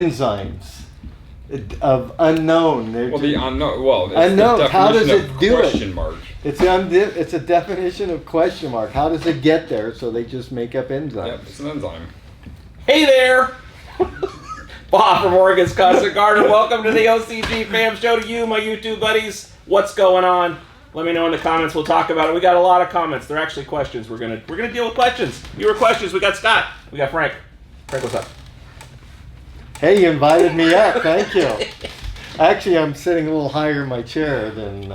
enzymes of unknown. Well, the unknown. Well, it's unknown. The How does definition it of do question it? mark. It's a definition of question mark. How does it get there? So they just make up enzymes. Yep, it's an enzyme. Hey there! Bob from Oregon's Constant Garden. Welcome to the OCGFAM show to you, my YouTube buddies. What's going on? Let me know in the comments. We'll talk about it. We got a lot of comments. They're actually questions. We're gonna deal with questions. Your questions. We got Scott. We got Frank. Frank, what's up? Hey, you invited me up. Thank you. Actually, I'm sitting a little higher in my chair than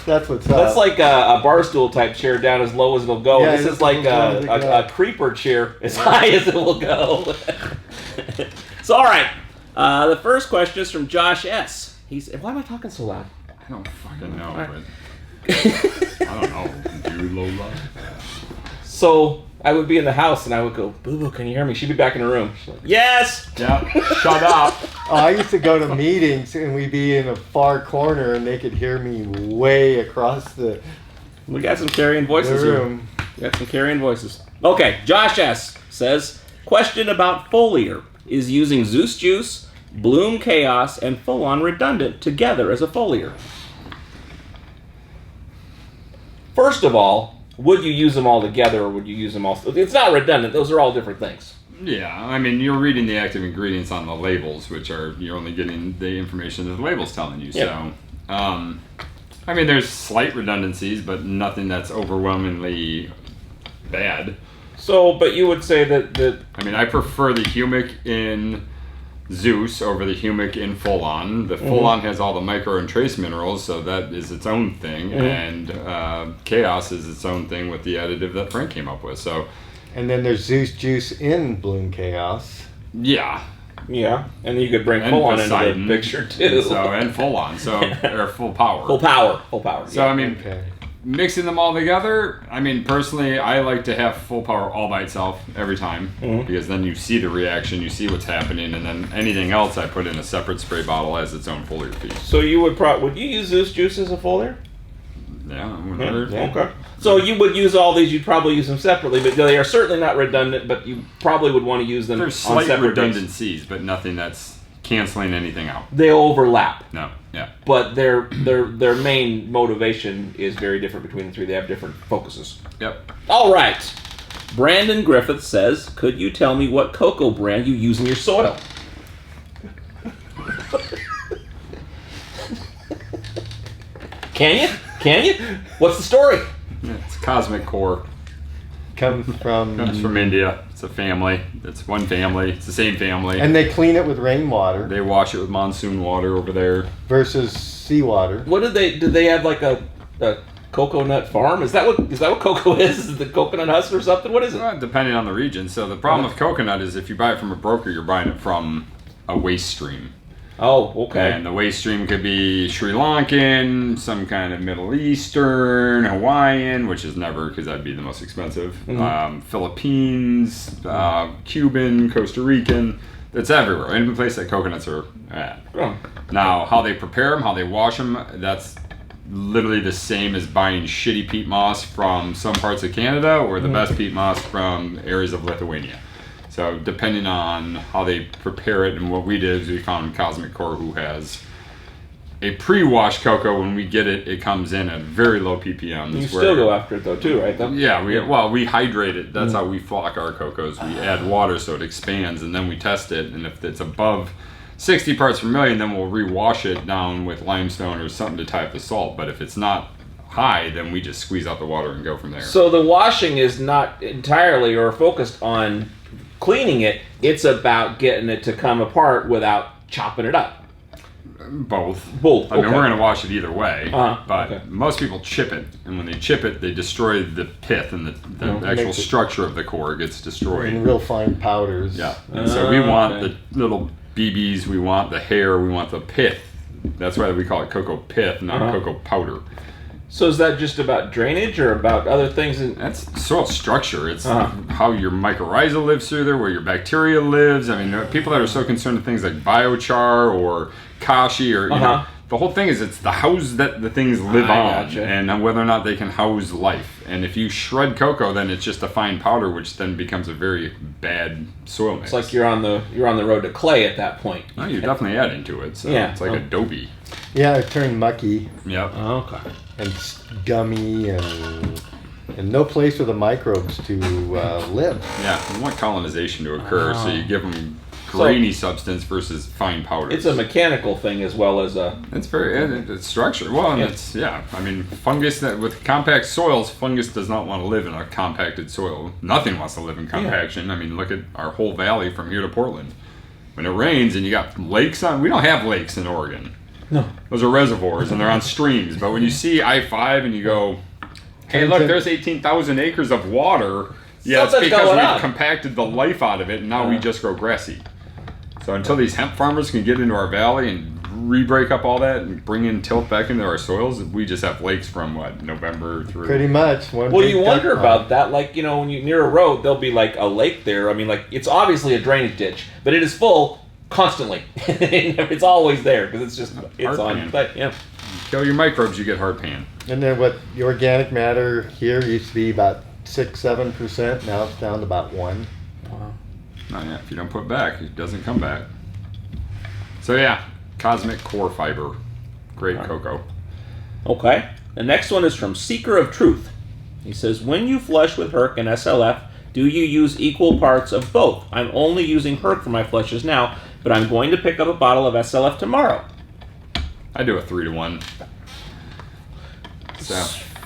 that's what's up. That's like a bar stool type chair down as low as it'll go. Yeah, this is like a creeper chair as high as it will go. So, all right. The first question is from Josh S. Why am I talking so loud? I don't fucking know. Right. But I don't know. Dude, Lola. So I would be in the house and I would go, Boo Boo, can you hear me? She'd be back in her room. She's like, yes! Yeah, shut up. I used to go to meetings and we'd be in a far corner and they could hear me way across the We got some carrying voices room. here. We got some carrying voices. Okay, Josh S. says, question about foliar. Is using Zeus Juice, Bloom Chaos, and Full On redundant together as a foliar? First of all, would you use them all together or would you use them all? It's not redundant. Those are all different things. Yeah, I mean, you're reading the active ingredients on the labels, which are, you're only getting the information that the label's telling you. Yep. So, I mean, there's slight redundancies, but nothing that's overwhelmingly bad. So, but you would say that I mean, I prefer the humic in Zeus over the humic in Full On. The Full On has all the micro and trace minerals, so that is its own thing, and Chaos is its own thing with the additive that Frank came up with. So, And then there's Zeus Juice in Bloom Chaos. yeah. yeah, and you could bring And Full On into Poseidon, the picture too. and Full On, or full power. Full power. So, I mean, Okay. mixing them all together, I mean, personally, I like to have full power all by itself every time, because then you see the reaction, you see what's happening, and then anything else I put in a separate spray bottle as its own foliar piece. So you would you use Zeus Juice as a foliar? Yeah, whatever. Okay. So you would use all these. You'd probably use them separately, but they are certainly not redundant. But you probably would want to use them. There's on slight separate redundancies, but nothing that's canceling anything out. They overlap, No, yeah. but their main motivation is very different between the three. They have different focuses. Yep. All right. Brandon Griffith says, "Could you tell me what cocoa brand you use in your soil?" Can you? Can you? What's the story? It's Cosmic Core. Comes Comes from India. It's a family. It's one family. It's the same family. and they clean it with rainwater They wash it with monsoon water over there. versus seawater. What did they have like a cocoa nut farm? Is that what cocoa is? Is it the coconut husk or something? What is it? Well, depending on the region. So the problem with coconut is if you buy it from a broker, you're buying it from a waste stream. Oh, okay. And the waste stream could be Sri Lankan, some kind of Middle Eastern, Hawaiian, which is never, because that'd be the most expensive. Philippines, Cuban, Costa Rican. It's everywhere. Any place that coconuts are at. Oh. Now, how they prepare them, how they wash them, that's literally the same as buying shitty peat moss from some parts of Canada or the best peat moss from areas of Lithuania. So depending on how they prepare it, and what we did is we found Cosmic Core, who has a pre-washed cocoa. When we get it, it comes in at very low ppms. You still go after it though, too, right? Yeah, we hydrate it. That's how we flock our cocos. We add water so it expands, and then we test it. And if it's above 60 parts per million, then we'll rewash it down with limestone or something to tie up the salt. But if it's not high, then we just squeeze out the water and go from there. So the washing is not entirely or focused on cleaning it. It's about getting it to come apart without chopping it up. Both. I mean, we're going to wash it either way, but okay. most people chip it, and when they chip it, they destroy the pith, and the actual structure of the core gets destroyed. in real fine powders. Yeah, and so we want the little BBs, we want the hair, we want the pith. That's why we call it cocoa pith, not cocoa powder. So is that just about drainage or about other things? That's soil structure. It's how your mycorrhiza lives through there, where your bacteria lives. I mean, people that are so concerned with things like biochar or kashi or the whole thing is it's the house that the things live on, gotcha. and whether or not they can house life. And if you shred cocoa, then it's just a fine powder, which then becomes a very bad soil mix. It's like you're on the road to clay at that point. Oh, you're definitely adding to it, so Yeah. it's like Adobe. Yeah, it turned mucky Yep. Oh, okay. and gummy and no place for the microbes to live. Yeah, you want colonization to occur, so you give them So- grainy substance versus fine powders. It's a mechanical thing as well as a. It's very it's structured. Well, and it's I mean, fungus with compact soils, fungus does not want to live in a compacted soil. Nothing wants to live in compaction. I mean, look at our whole valley from here to Portland. When it rains and you got lakes on, we don't have lakes in Oregon. No. Those are reservoirs and they're on streams. But when you see I-5 and you go, hey, look, there's 18,000 acres of water. Yeah, it's Something's because going we've on. compacted the life out of it, and now we just grow grassy. So until these hemp farmers can get into our valley and re-break up all that and bring in tilth back into our soils, we just have lakes from November through. Pretty much. One Well, big you duck wonder pond. about that. Like, you know, when you're near a road, there'll be like a lake there. I mean, like, it's obviously a drainage ditch, but it is full constantly. It's always there because it's Hard on. pan. But, yeah. Kill your microbes, you get hard pan. And then what the organic matter here used to be about 6-7%. Now it's down to about 1. Oh, yeah, if you don't put back, it doesn't come back. So yeah, cosmic core fiber. Great cocoa. Okay. The next one is from Seeker of Truth. He says, when you flush with Herc and SLF, do you use equal parts of both? I'm only using Herc for my flushes now, but I'm going to pick up a bottle of SLF tomorrow. I do a 3-to-1. So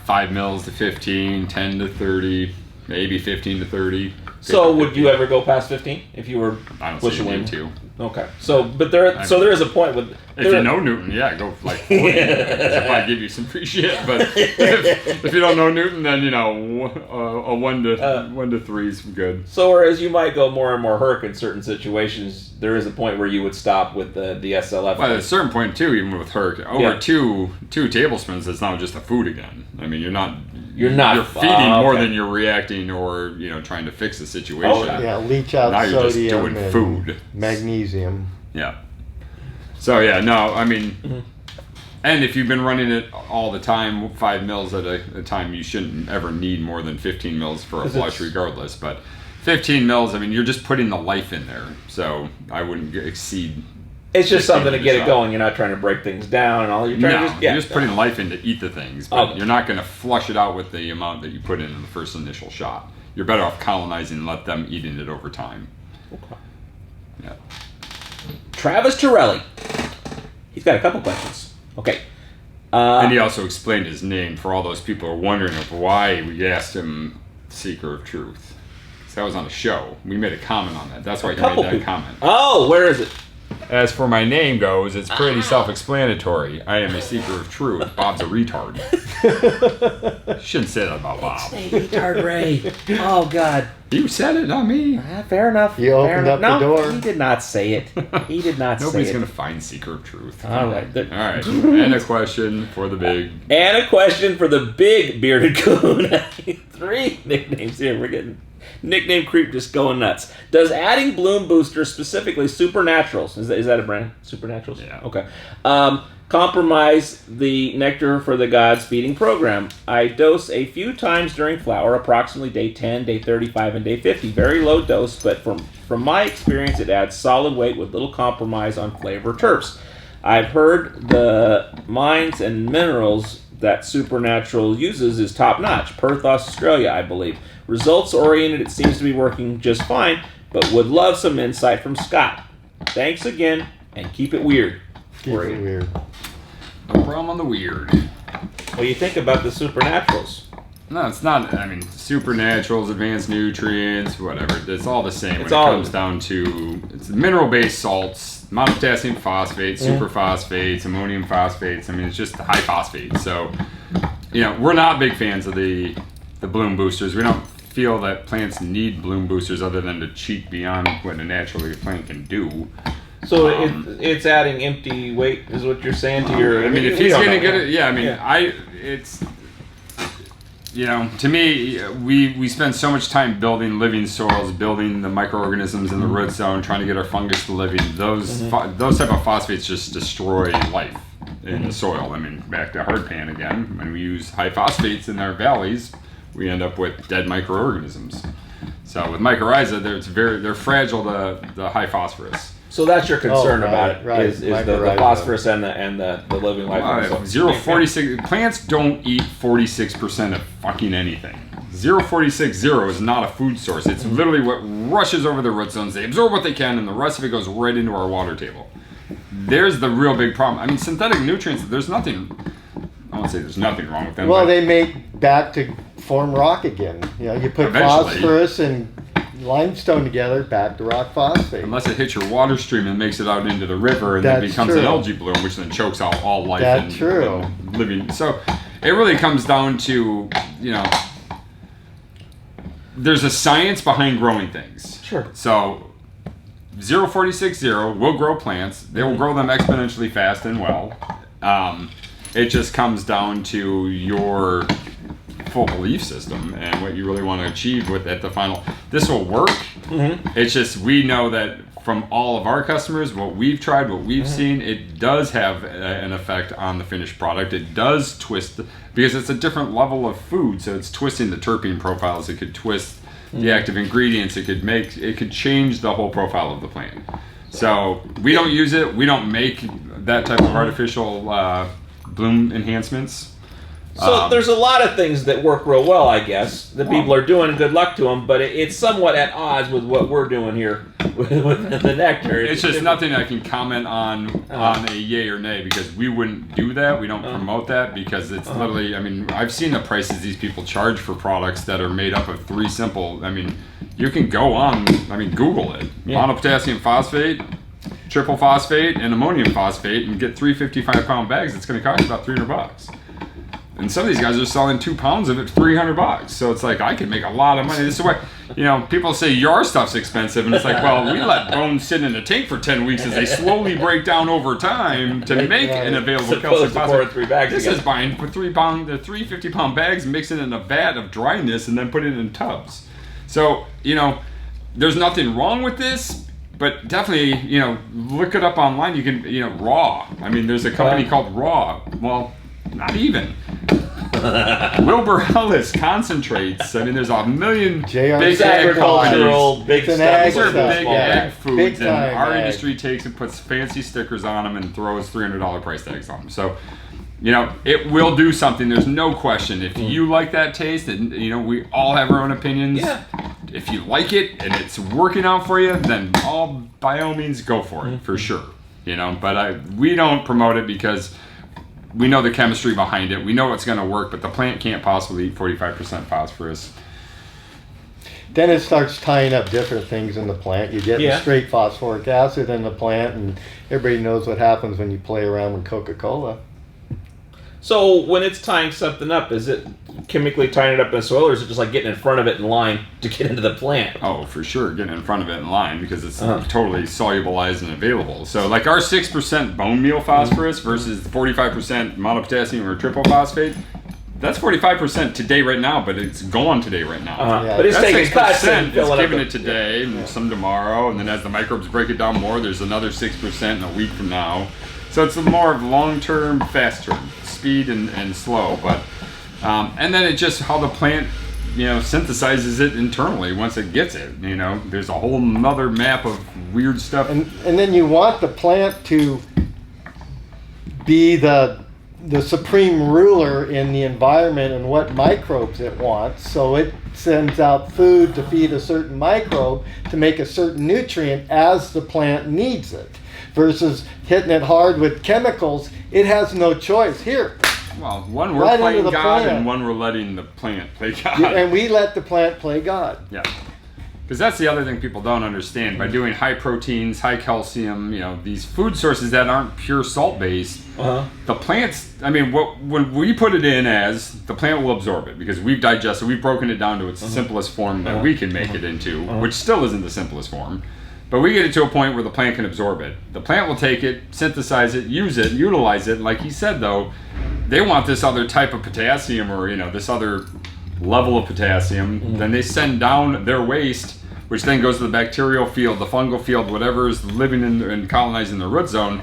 5 mils to 15, 10 to 30, maybe 15 to 30. So would you ever go past 15 if you were I don't see pushing a in? need to. Okay. So, but there is a point with. If you know Newton, yeah, go for like 40. I'll probably give you some free shit. But if you don't know Newton, then you know a 1 to 3 is good. So, whereas you might go more and more Herc in certain situations, there is a point where you would stop with the SLF. Well, at a certain point too, even with Herc, over two tablespoons, it's now just a food again. I mean, you're feeding more than you're reacting or trying to fix the situation. Okay. Yeah, leach out Now you're just sodium doing and food. magnesium. Yeah. So yeah, no, I mean, and if you've been running it all the time, 5 mils at a time, you shouldn't ever need more than 15 mils for a flush, regardless. But 15 mils, I mean, you're just putting the life in there, so I wouldn't exceed. It's just 15 something to get it shot. going. You're not trying to break things down and all. You're trying You're just putting life in to eat the things, but Okay. you're not going to flush it out with the amount that you put in the first initial shot. You're better off colonizing and let them eating it over time. Okay. Yeah. Travis Torelli. He's got a couple questions. Okay. And he also explained his name for all those people who are wondering of why we asked him Seeker of Truth. So that was on the show. We made a comment on that. That's why he made that comment. Oh, where is it? As for my name goes, it's pretty self-explanatory. I am a seeker of truth. Bob's a retard. Shouldn't say that about Bob. Retard Ray. Oh, God. You said it, not me. Fair enough. You opened up the door. He did not say it. He did not say it. Nobody's going to find Seeker of Truth. All right. All right. And a question for the big... And a question for the big bearded coon. 3 nicknames here. We're getting nickname creep just going nuts. Does adding bloom boosters, specifically supernaturals, is that a brand? Supernaturals? Yeah. Okay. Compromise the nectar for the gods feeding program? I dose a few times during flower, approximately day 10, day 35, and day 50. Very low dose, but from my experience, it adds solid weight with little compromise on flavor terps. I've heard the mines and minerals that Supernatural uses is top-notch. Perth, Australia, I believe. Results-oriented, it seems to be working just fine, but would love some insight from Scott. Thanks again, and keep it weird. Keep it weird. No problem on the weird. What do you think about the Supernaturals? No, it's not. I mean, supernaturals, advanced nutrients, whatever. It's all the same It's when all- it comes down to it's mineral-based salts, monopotassium phosphate, superphosphates, ammonium phosphates. I mean, it's just high phosphate. So, we're not big fans of the bloom boosters. We don't feel that plants need bloom boosters other than to cheat beyond what a naturally plant can do. So it's adding empty weight, is what you're saying to your... I mean, if we he's don't going to know. get it, yeah. I mean, to me, we spend so much time building living soils, building the microorganisms in the root zone, trying to get our fungus to living. Those type of phosphates just destroy life. in the soil. I mean, back to hard pan again. When we use high phosphates in our valleys, we end up with dead microorganisms. So with mycorrhiza, they're fragile to the high phosphorus. So that's your concern about it, right. is the phosphorus and the living life. 0.46. Plants don't eat 46% of fucking anything. 0.460 is not a food source. It's literally what rushes over the root zones. They absorb what they can, and the rest of it goes right into our water table. There's the real big problem. I mean, synthetic nutrients, there's nothing, I won't say there's nothing wrong with them. Well, but they make back to form rock again. You know, you put Eventually. phosphorus and limestone together, back to rock phosphate. unless it hits your water stream and makes it out into the river and then That's becomes true. an algae bloom, which then chokes out all life That's and, true. and living. So it really comes down to, you know, there's a science behind growing things. Sure. So 0.460 will grow plants. They will grow them exponentially fast and well. It just comes down to your full belief system and what you really want to achieve with at the final. This will work. It's just we know that from all of our customers, what we've tried, what we've seen, it does have an effect on the finished product. It does twist because it's a different level of food, so it's twisting the terpene profiles. It could twist the active ingredients. It could change the whole profile of the plant. So we don't use it. We don't make that type of artificial bloom enhancements. So there's a lot of things that work real well, I guess, that people are doing. Good luck to them, but it's somewhat at odds with what we're doing here with the nectar. It's just nothing I can comment on a yay or nay because we wouldn't do that. We don't promote that because it's literally, I mean, I've seen the prices these people charge for products that are made up of three simple, I mean, you can go on, I mean, Google it. Monopotassium phosphate, triple phosphate, and ammonium phosphate and get 355-pound bags. It's going to cost you about $300. And some of these guys are selling 2 pounds of it for $300. So it's like, I could make a lot of money. This is why, you know, people say your stuff's expensive. And it's like, well, we let bones sit in a tank for 10 weeks as they slowly break down over time to make an available calcium phosphate. 3 bags This again. is buying for 3 50-pound bags, mix it in a vat of dryness, and then put it in tubs. So, you know, there's nothing wrong with this. But definitely, you know, look it up online. You can, you know, Raw. I mean, there's a company called Raw. Well, not even. Wilbur Ellis concentrates. I mean, there's a million JR big ag agricultural, companies. big It's an stuff. ag These are stuff, big yeah. ag foods, Big and time our ag. industry takes and puts fancy stickers on them and throws $300 price tags on them. So, you know, it will do something. There's no question. If you like that taste, and you know, we all have our own opinions. Yeah. If you like it and it's working out for you, then by all means go for it for sure. You know, but we don't promote it because we know the chemistry behind it. We know it's going to work, but the plant can't possibly eat 45% phosphorus. Then it starts tying up different things in the plant. You get Yeah. straight phosphoric acid in the plant, and everybody knows what happens when you play around with Coca-Cola. So when it's tying something up, is it chemically tying it up in the soil, or is it just like getting in front of it in line to get into the plant? Oh, for sure, getting in front of it in line because it's totally solubilized and available. So, like our 6% bone meal phosphorus versus 45% monopotassium or triple phosphate, that's 45% today right now, but it's gone today right now. Yeah. But it's That taking cuts and 6% is filling giving up it today, and some tomorrow, and then as the microbes break it down more, there's another 6% in a week from now. So it's more of long-term, fast-term, speed and slow. But and then it just how the plant, you know, synthesizes it internally once it gets it. You know, there's a whole nother map of weird stuff. And then you want the plant to be the supreme ruler in the environment and what microbes it wants. So it sends out food to feed a certain microbe to make a certain nutrient as the plant needs it. Versus hitting it hard with chemicals, it has no choice. Here, Well, one we're Right playing into the God, plant. and one we're letting the plant play God. and we let the plant play God. Yeah. Because that's the other thing people don't understand. By doing high proteins, high calcium, you know, these food sources that aren't pure salt based, the plants, I mean, when we put it in as, the plant will absorb it because we've digested, we've broken it down to its simplest form that we can make it into, which still isn't the simplest form. But we get it to a point where the plant can absorb it. The plant will take it, synthesize it, use it, utilize it. Like he said, though, they want this other type of potassium or, you know, this other level of potassium. Then they send down their waste, which then goes to the bacterial field, the fungal field, whatever is living in and colonizing the root zone.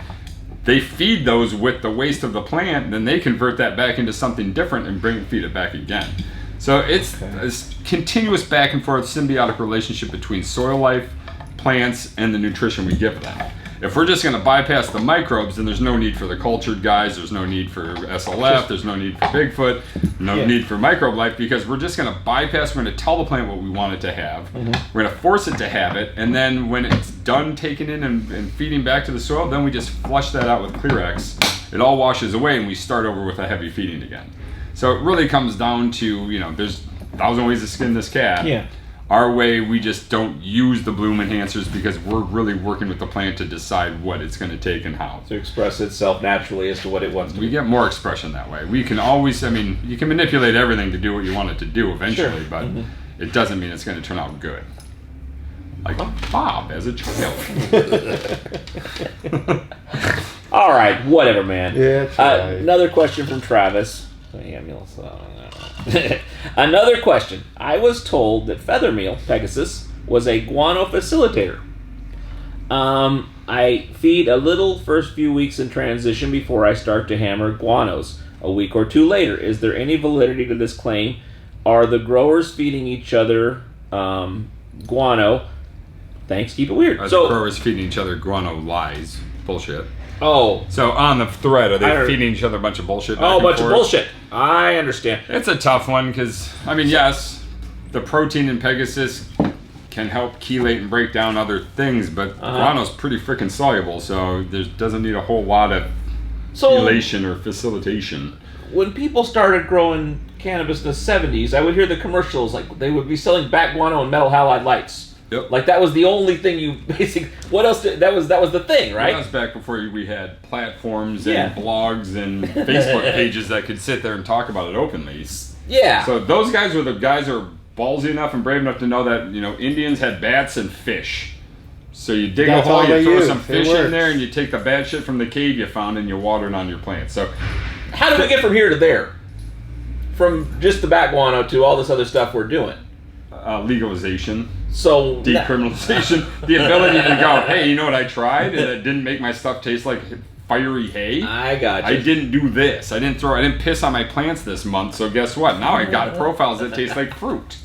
they feed those with the waste of the plant, then they convert that back into something different and feed it back again. So it's a continuous back and forth symbiotic relationship between soil life, plants, and the nutrition we give them. If we're just going to bypass the microbes, then there's no need for the cultured guys, there's no need for SLF, there's no need for Bigfoot, no need for microbe life, because we're just going to bypass, we're going to tell the plant what we want it to have, we're going to force it to have it, and then when it's done taking in and feeding back to the soil, then we just flush that out with Clear-X. It all washes away and we start over with a heavy feeding again. So it really comes down to, there's 1,000 ways to skin this cat. Yeah. Our way, we just don't use the bloom enhancers because we're really working with the plant to decide what it's going to take and how. To express itself naturally as to what it wants to We be. get more expression that way. We can always, you can manipulate everything to do what you want it to do eventually, Sure. but it doesn't mean it's going to turn out good. Like Bob as a child. All right, whatever, man. Yeah, that's right. Another question from Travis. Another question. I was told that Feathermeal, Pegasus, was a guano facilitator. I feed a little first few weeks in transition before I start to hammer guanos a week or two later. Is there any validity to this claim? Are the growers feeding each other guano? Thanks, keep it weird. Are the growers feeding each other guano lies? Bullshit. Oh. So on the thread, are they feeding each other a bunch of bullshit? Oh, a bunch of bullshit. I understand. It's a tough one because, yes, the protein in Pegasus can help chelate and break down other things, but guano's pretty freaking soluble, so there doesn't need a whole lot of chelation or facilitation. When people started growing cannabis in the 70s, I would hear the commercials, like they would be selling bat guano and metal halide lights. Yep. Like that was the only thing you basically. What else? That was the thing, right? That was back before we had platforms and blogs and Facebook pages that could sit there and talk about it openly. Yeah. So those guys were the guys who were ballsy enough and brave enough to know that Indians had bats and fish. So you dig a hole, you throw some fish in there, and you take the bad shit from the cave you found and you water it on your plants. So how do we get from here to there? From just the bat guano to all this other stuff we're doing? Legalization. So decriminalization, the ability to go, hey, you know what I tried, and it didn't make my stuff taste like fiery hay. I got you. I didn't do this. I didn't piss on my plants this month. So guess what? Now I got profiles that taste like fruit.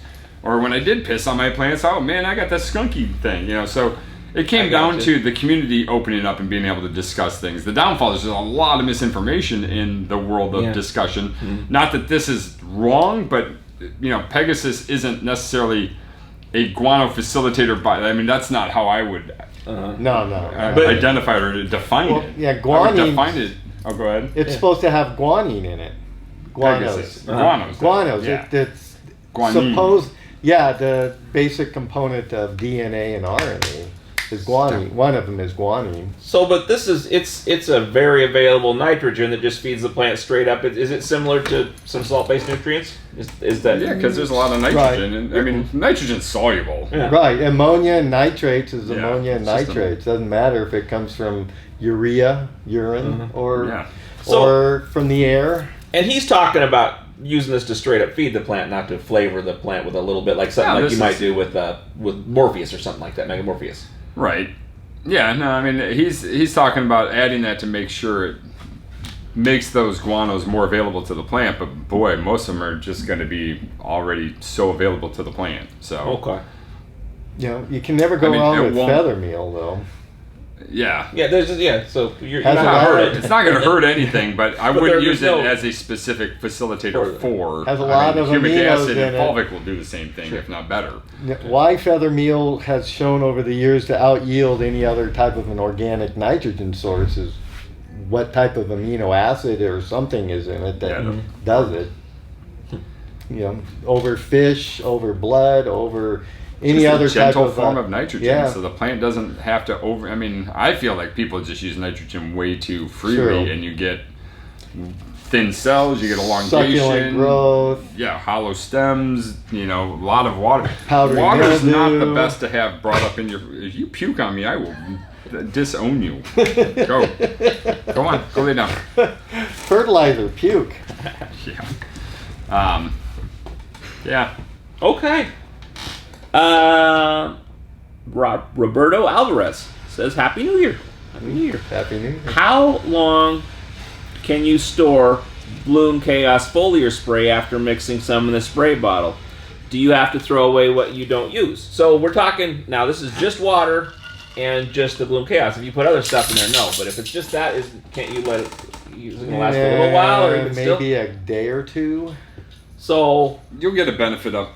Or when I did piss on my plants, oh man, I got that skunky thing. So it came down to the community opening up and being able to discuss things. The downfall is there's a lot of misinformation in the world of discussion. Not that this is wrong, but Pegasus isn't necessarily a guano facilitator that's not how I would identify it or define it. Yeah, guanine. I would guanine. define it. Oh, go ahead. It's supposed to have guanine in it. Pegasus. Guanos. Guanos. Yeah. It's guanine. The basic component of DNA and RNA is guanine. One of them is guanine. So, but this is it's a very available nitrogen that just feeds the plant straight up. Is it similar to some salt-based nutrients? Is that? Yeah, because there's a lot of nitrogen, and nitrogen's soluble. Yeah. Right, ammonia and nitrates is ammonia and system. nitrates. Doesn't matter if it comes from urea, urine, or from the air. And he's talking about using this to straight up feed the plant, not to flavor the plant with a little bit, like something like you might do with Morpheus or something like that, Mega Morpheus. Right. Yeah, no, he's talking about adding that to make sure it makes those guanos more available to the plant, but boy, most of them are just going to be already so available to the plant. So okay. You can never go wrong with feather meal, though. Yeah. Yeah, so you're not gonna hurt it. It's not going to hurt anything, but I wouldn't use it as a specific facilitator for. Has a lot of humic aminos acid in and it. fulvic will do the same thing, if not better. Why feather meal has shown over the years to out-yield any other type of an organic nitrogen source is what type of amino acid or something is in it that does it. Over fish, over blood, over any just other a gentle type of form of nitrogen, yeah. so the plant doesn't have to I feel like people just use nitrogen way too freely, and you get thin cells, you get elongation, succulent growth, hollow stems, a lot of water. Powdery Water is not mildew. the best to have brought up in your. If you puke on me, I will disown you. Go on, go lay down. Fertilizer, puke. Yeah. Okay. Roberto Alvarez says, Happy New Year. Happy New Year. Happy New Year. How long can you store Bloom Chaos foliar spray after mixing some in the spray bottle? Do you have to throw away what you don't use? So we're talking, now this is just water and just the Bloom Chaos. If you put other stuff in there, no. But if it's just that, can't you let it, it's going to last for a little while? Or even maybe a day or two. So You'll get a benefit of,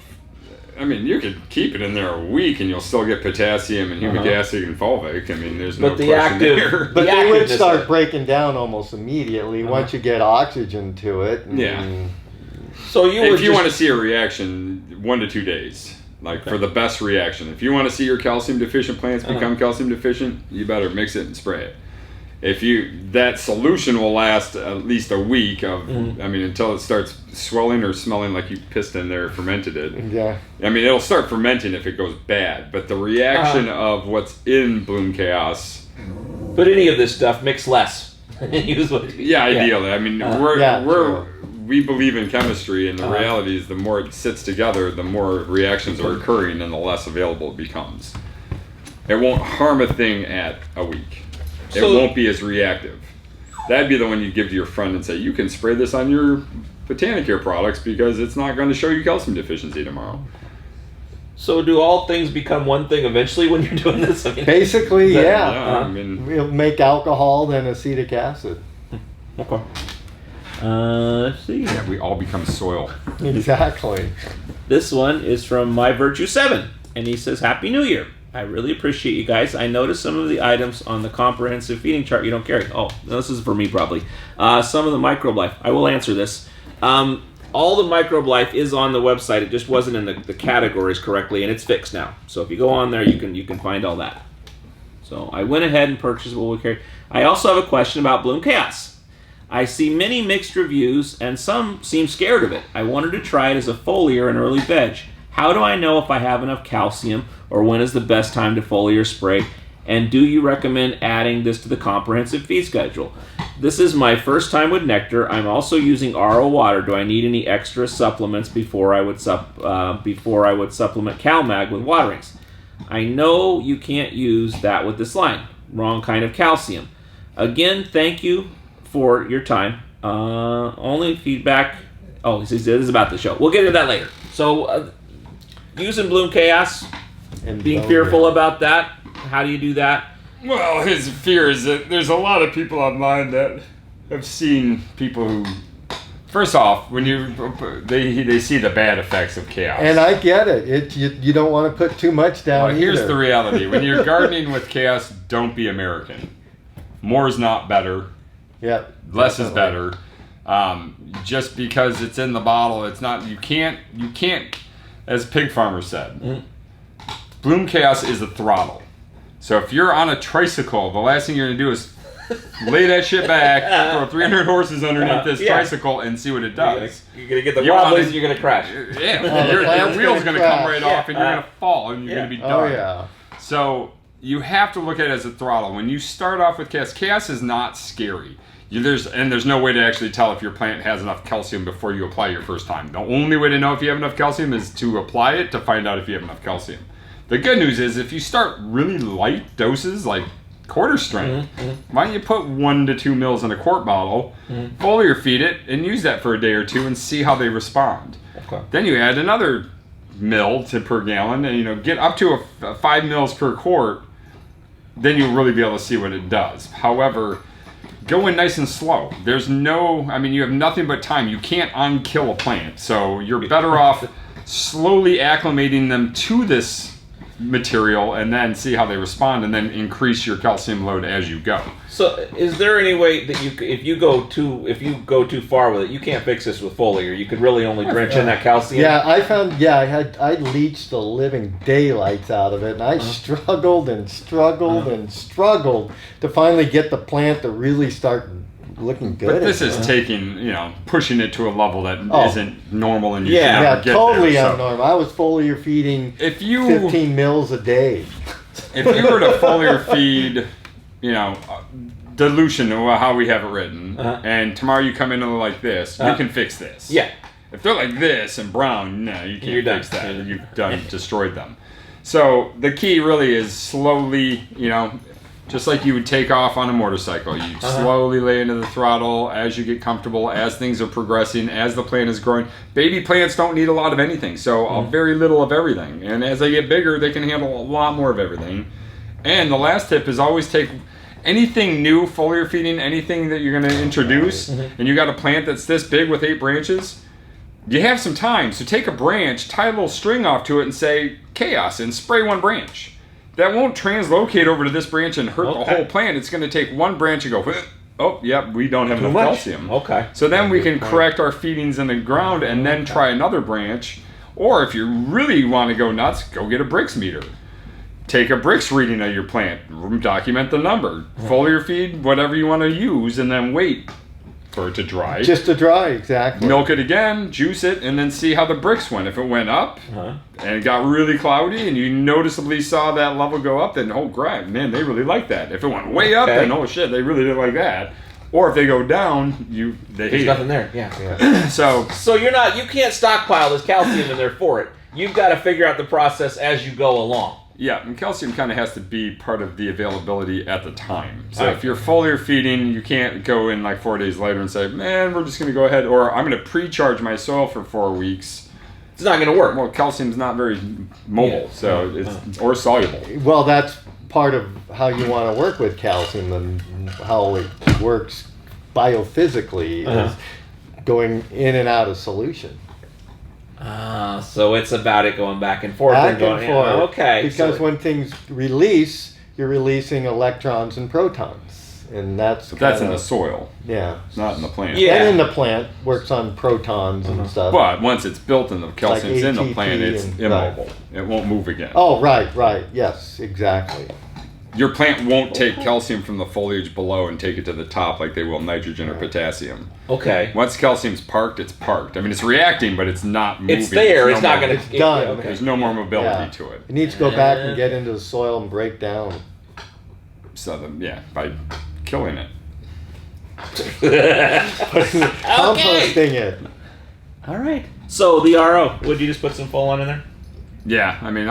I mean, you could keep it in there a week and you'll still get potassium and humic acid and fulvic. I mean, there's no But the question active- there. But they would activeness start of- breaking down almost immediately once you get oxygen to it. Yeah. So you would If you just, want to see a reaction, 1 to 2 days. Like for the best reaction. If you want to see your calcium deficient plants become calcium deficient, you better mix it and spray it. That solution will last at least a week of, I mean, until it starts swelling or smelling like you pissed in there, fermented it. Yeah. I mean, it'll start fermenting if it goes bad, but the reaction of what's in Bloom Chaos. But any of this stuff, mix less. Use what. Yeah, ideally. I mean, true. we believe in chemistry, and the reality is the more it sits together, the more reactions are occurring, and the less available it becomes. It won't harm a thing at a week. It won't be as reactive. That'd be the one you give to your friend and say, you can spray this on your Botanicare products because it's not going to show you calcium deficiency tomorrow. So do all things become one thing eventually when you're doing this? I mean, Basically, yeah. I mean, We'll make alcohol, then acetic acid. okay. Let's see. yeah, we all become soil. Exactly. This one is from My Virtue 7, and he says, Happy New Year. I really appreciate you guys. I noticed some of the items on the comprehensive feeding chart you don't carry. Oh, this is for me probably. Some of the microbe life. I will answer this. All the microbe life is on the website. It just wasn't in the categories correctly, and it's fixed now. So if you go on there, you can find all that. So I went ahead and purchased what we carry. I also have a question about Bloom Chaos. I see many mixed reviews, and some seem scared of it. I wanted to try it as a foliar and early veg. How do I know if I have enough calcium, or when is the best time to foliar spray? And do you recommend adding this to the comprehensive feed schedule? This is my first time with nectar. I'm also using RO water. Do I need any extra supplements before I would supplement CalMag with waterings? I know you can't use that with this line. Wrong kind of calcium. Again, thank you for your time. Only feedback. Oh, this is about the show. We'll get into that later. So, using Bloom Chaos, And being fearful about that. How do you do that? Well, his fear is that there's a lot of people online that have seen people who, first off, when they see the bad effects of chaos. And I get it. You don't want to put too much down Well, here's either. the reality. When you're gardening with chaos, don't be American. More is not better. Yeah. Less is definitely. better. Just because it's in the bottle, it's not. You can't. As Pig Farmer said, Bloom Chaos is a throttle. So if you're on a tricycle, the last thing you're gonna do is lay that shit back, throw 300 horses underneath this tricycle, and see what it does. You're gonna get the You wobblies wanna- and you're gonna crash. Yeah, your plant's wheel's gonna gonna come crash. right off, and you're gonna fall, and you're gonna be done. Oh, yeah. So you have to look at it as a throttle. When you start off with chaos is not scary. There's no way to actually tell if your plant has enough calcium before you apply your first time. The only way to know if you have enough calcium is to apply it to find out if you have enough calcium. The good news is if you start really light doses, like quarter strength, why don't you put 1 to 2 mils in a quart bottle, foliar feed it, and use that for a day or two and see how they respond. Okay. Then you add another mil per gallon, and get up to a 5 mils per quart. Then you'll really be able to see what it does. However, go in nice and slow. You have nothing but time. You can't unkill a plant, so you're better off slowly acclimating them to this material and then see how they respond, and then increase your calcium load as you go. So, is there any way that if you go too far with it, you can't fix this with foliar? You could really only drench in that calcium. Yeah, I found. Yeah, I leached the living daylights out of it, and I struggled and struggled and struggled to finally get the plant to really start looking good. But this is pushing it to a level that isn't normal, and you Yeah. should never get totally there. So unnormal. I was foliar feeding if you 15 mils a day. if you were to foliar feed, dilution, how we have it written, and tomorrow you come in and they're like this, you can fix this. Yeah. If they're like this and brown, no, you You're can't fix done. that. You've destroyed them. So the key really is slowly, Just like you would take off on a motorcycle. You slowly lay into the throttle as you get comfortable, as things are progressing, as the plant is growing. Baby plants don't need a lot of anything, so very little of everything. And as they get bigger, they can handle a lot more of everything. And the last tip is always take anything new, foliar feeding, anything that you're going to introduce, and you got a plant that's this big with 8 branches, you have some time. So take a branch, tie a little string off to it, and say, chaos, and spray one branch. That won't translocate over to this branch and hurt the whole plant. It's going to take one branch and go, oh, yep, we don't have enough calcium. Okay. So then we can correct our feedings in the ground and then try another branch. Or if you really want to go nuts, go get a Brix meter. Take a Brix reading of your plant, document the number, foliar feed, whatever you want to use, and then wait for it to dry. Just to dry, exactly. Milk it again, juice it, and then see how the Brix went. If it went up and it got really cloudy and you noticeably saw that level go up, then oh great, man, they really like that. If it went way up, then oh shit, they really didn't like that. Or if they go down, they hate There's it. nothing there. Yeah. So you can't stockpile this calcium in there for it. You've got to figure out the process as you go along. yeah, and calcium kind of has to be part of the availability at the time. So if you're foliar feeding, you can't go in like 4 days later and say, man, we're just going to go ahead, or I'm going to pre-charge my soil for 4 weeks. It's not going to work. Well, calcium's not very mobile, so it's or soluble. Well, that's part of how you want to work with calcium and how it works biophysically is going in and out of solution. So it's about it going back and forth. Back and forth. Okay. Because when things release, you're releasing electrons and protons. And that's in the soil. Yeah. Not in the plant. Yeah. And in the plant, works on protons and stuff. But once it's built and the calcium's in the ATP plant, it's and- immobile. It won't move again. Oh, right. Yes, exactly. Your plant won't take calcium from the foliage below and take it to the top like they will nitrogen or potassium. Okay. Once calcium's parked, it's parked. I mean, it's reacting, but it's not moving. It's there. There's It's no not more- going to. It's done. Okay. There's no more mobility to it. It needs to go back and get into the soil and break down. So, by killing it. Composting it. All right. So the RO, would you just put some full on in there? Yeah, I mean,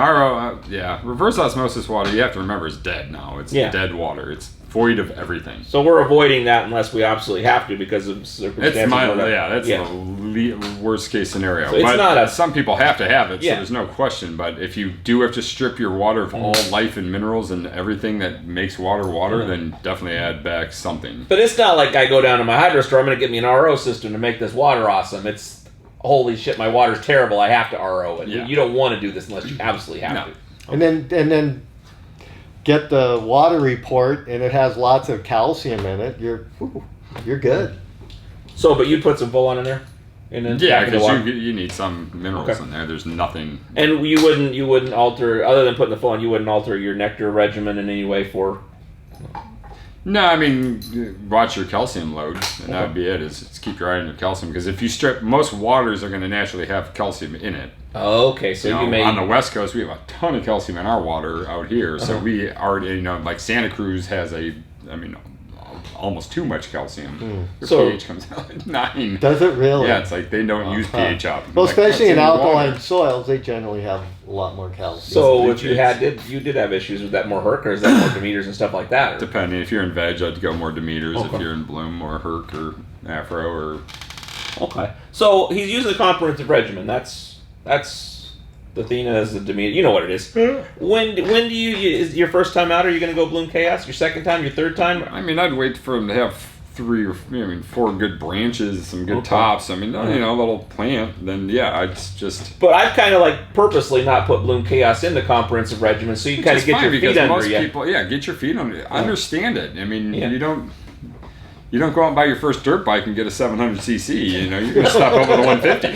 reverse osmosis water, you have to remember, is dead now. It's dead water. It's void of everything. So we're avoiding that unless we absolutely have to because of circumstances. That's the worst case scenario. So it's but not some people have to have it, so Yeah. there's no question. But if you do have to strip your water of all life and minerals and everything that makes water, then definitely add back something. But it's not like I go down to my hydro store, I'm going to get me an RO system to make this water awesome. It's, holy shit, my water's terrible, I have to RO it. Yeah. You don't want to do this unless you absolutely have to. And then get the water report, and it has lots of calcium in it. You're good. So, but you'd put some full on in there? And then Yeah, back in the because water? you need some minerals in there. There's nothing. And you wouldn't alter, other than putting the full on, you wouldn't alter your nectar regimen in any way for... No, I mean, watch your calcium load, and that would be it, is keep your eye on your calcium. Because if you strip, most waters are going to naturally have calcium in it. Okay, so you may... On the West Coast, we have a ton of calcium in our water out here. So we already, like Santa Cruz has almost too much calcium. Your pH comes out at 9. Does it really? Yeah, it's like they don't use pH up. Well, Like, especially in that's alkaline water. soils, they generally have a lot more calcium. So if you did have issues with that more Herc, or is that more Demeters and stuff like that? Or? Depending. If you're in veg, I'd go more Demeters. Okay. If you're in bloom, more Herc or Afro or... Okay. So he's using a comprehensive regimen. That's the Athena is the Demeter. You know what it is. When do you is your first time out? Are you going to go Bloom Chaos? Your second time? Your third time? I mean, I'd wait for him to have 4 good branches, some good tops. I mean, a little plant. Then I'd just. But I've kind of like purposely not put Bloom Chaos in the comprehensive regimen, so you kind of get your feet under most you. people, get your feet under. Understand it. I mean, you don't go out and buy your first dirt bike and get a 700cc. You're going to stop over the 150.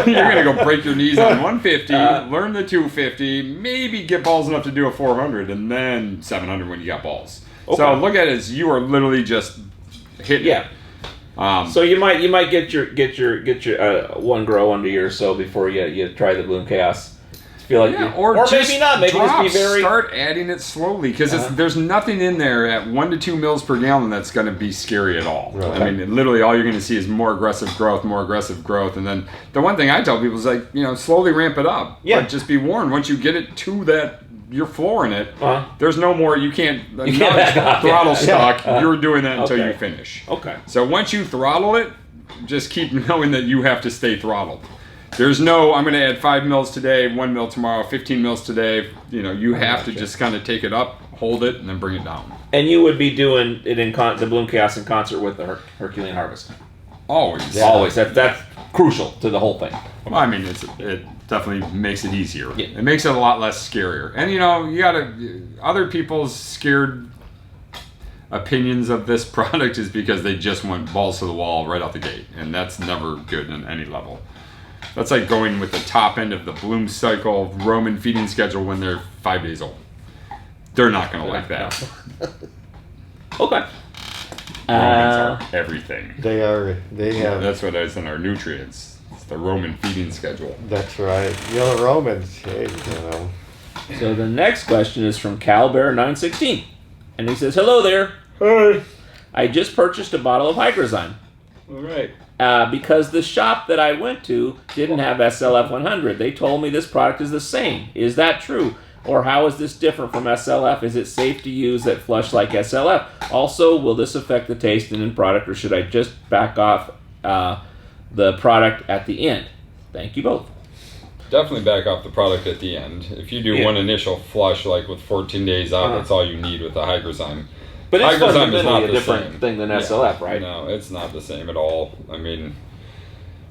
You're going to go break your knees on 150, learn the 250, maybe get balls enough to do a 400, and then 700 when you got balls. Okay. So look at it as you are literally just hitting. Yeah. So you might get your one grow under you or so before you try the Bloom Chaos. Feel like or maybe not. Maybe just be very. Start adding it slowly because there's nothing in there at 1 to 2 mils per gallon that's going to be scary at all. Right. I mean, literally, all you're going to see is more aggressive growth, and then the one thing I tell people is slowly ramp it up. Yeah. But just be warned once you get it to that you're flooring it, Uh-huh. there's no more. You can't back off, throttle yeah. stock. You're doing that until Okay. you finish. Okay. So once you throttle it, just keep knowing that you have to stay throttled. There's no, I'm going to add 5 mils today, 1 mil tomorrow, 15 mils today. You have to just kind of take it up, hold it, and then bring it down. And you would be doing it in the Bloom Chaos in concert with the Herculean Harvest. Always. Yeah. Always. That's crucial to the whole thing. Well, I mean, it definitely makes it easier. Yeah. It makes it a lot less scarier. And, you got to, other people's scared opinions of this product is because they just went balls to the wall right out the gate. And that's never good in any level. That's like going with the top end of the Bloom Cycle Roman feeding schedule when they're 5 days old. They're not going to like that. Okay. Romans are everything. They have. That's what is in our nutrients. It's the Roman feeding schedule. That's right. The Romans, hey, So the next question is from CalBear916. And he says, hello there. Hey. I just purchased a bottle of Hydrozyme. All right. Because the shop that I went to didn't have SLF 100. They told me this product is the same. Is that true? Or how is this different from SLF? Is it safe to use at flush like SLF? Also, will this affect the taste in the product, or should I just back off the product at the end? Thank you both. Definitely back off the product at the end. If you do one initial flush, like with 14 days out, that's all you need with the Hydrozyme. But it's Hydrozyme is not fundamentally a the different same thing than SLF, right? No, it's not the same at all. I mean,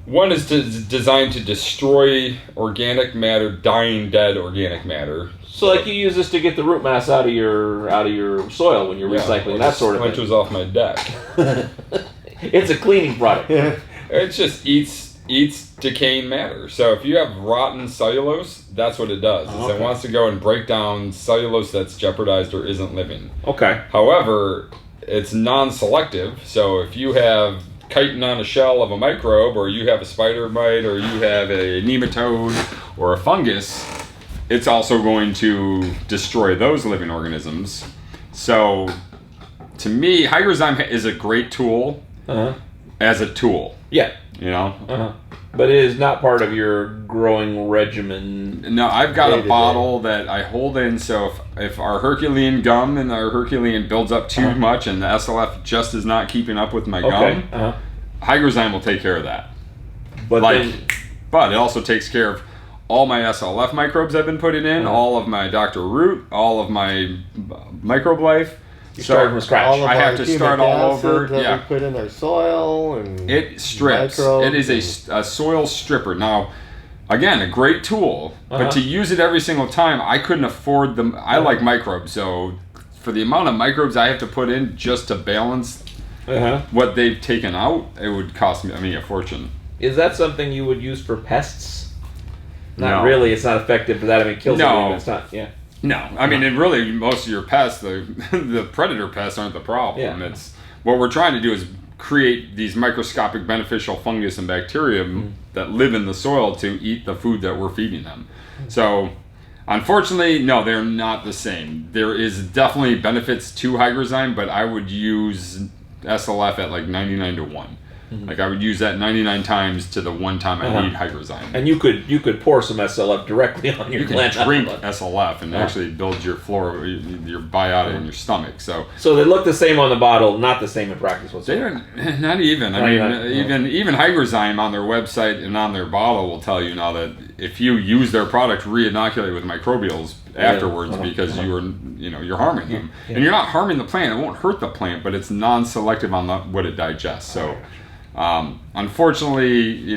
one is designed to destroy organic matter, dying, dead organic matter. So like you use this to get the root mass out of your soil when you're recycling, that sort of thing. Splinters off my deck. It's a cleaning product. It just eats decaying matter. So if you have rotten cellulose, that's what it does. Is it wants to go and break down cellulose that's jeopardized or isn't living. Okay. However, it's non-selective. So if you have chitin on a shell of a microbe, or you have a spider mite, or you have a nematode or a fungus, it's also going to destroy those living organisms. So to me, Hydrozyme is a great tool as a tool. Yeah. But it is not part of your growing regimen. No, I've got a bottle that I hold in, so if our Herculean gum and our Herculean builds up too much and the SLF just is not keeping up with my gum, Hydrozyme will take care of that. But it also takes care of all my SLF microbes I've been putting in, all of my Dr. Root, all of my microbe life. You start from scratch. I have to start all over. Yeah. We put in our soil and it strips. It is a soil stripper. Now, again, a great tool, but to use it every single time, I couldn't afford them. I like microbes, so for the amount of microbes I have to put in just to balance what they've taken out, it would cost me a fortune. Is that something you would use for pests? Not No. really. It's not effective for that. I mean, it kills everything. But it's not. Yeah. No, I mean, and really, most of your pests, the predator pests, aren't the problem. Yeah. It's what we're trying to do is create these microscopic beneficial fungus and bacteria that live in the soil to eat the food that we're feeding them. So, unfortunately, no, they're not the same. There is definitely benefits to Hydrozyme, but I would use SLF at like 99 to 1. Like I would use that 99 times to the one time I need Hydrozyme. And you could pour some SLF directly on your gland. You can drink SLF and actually build your flora, your biota in your stomach. So they look the same on the bottle, not the same in practice whatsoever. they're not even. Even Hydrozyme on their website and on their bottle will tell you now that if you use their product, re-inoculate with microbials afterwards because you're harming them, and you're not harming the plant. It won't hurt the plant, but it's non-selective on what it digests. So. Unfortunately,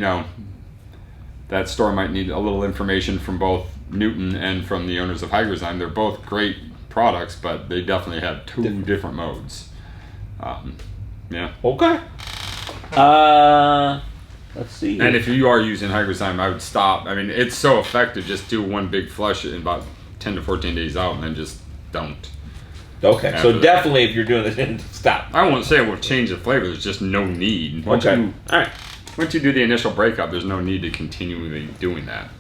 that store might need a little information from both Newton and from the owners of Hydrozyme. They're both great products, but they definitely have two different modes. Okay. Let's see. And if you are using Hydrozyme, I would stop. I mean, it's so effective. Just do one big flush in about 10 to 14 days out, and then just don't. Okay, so definitely if you're doing this, stop. I won't say it will change the flavor. There's just no need. All right. Once you do the initial breakup, there's no need to continually doing that.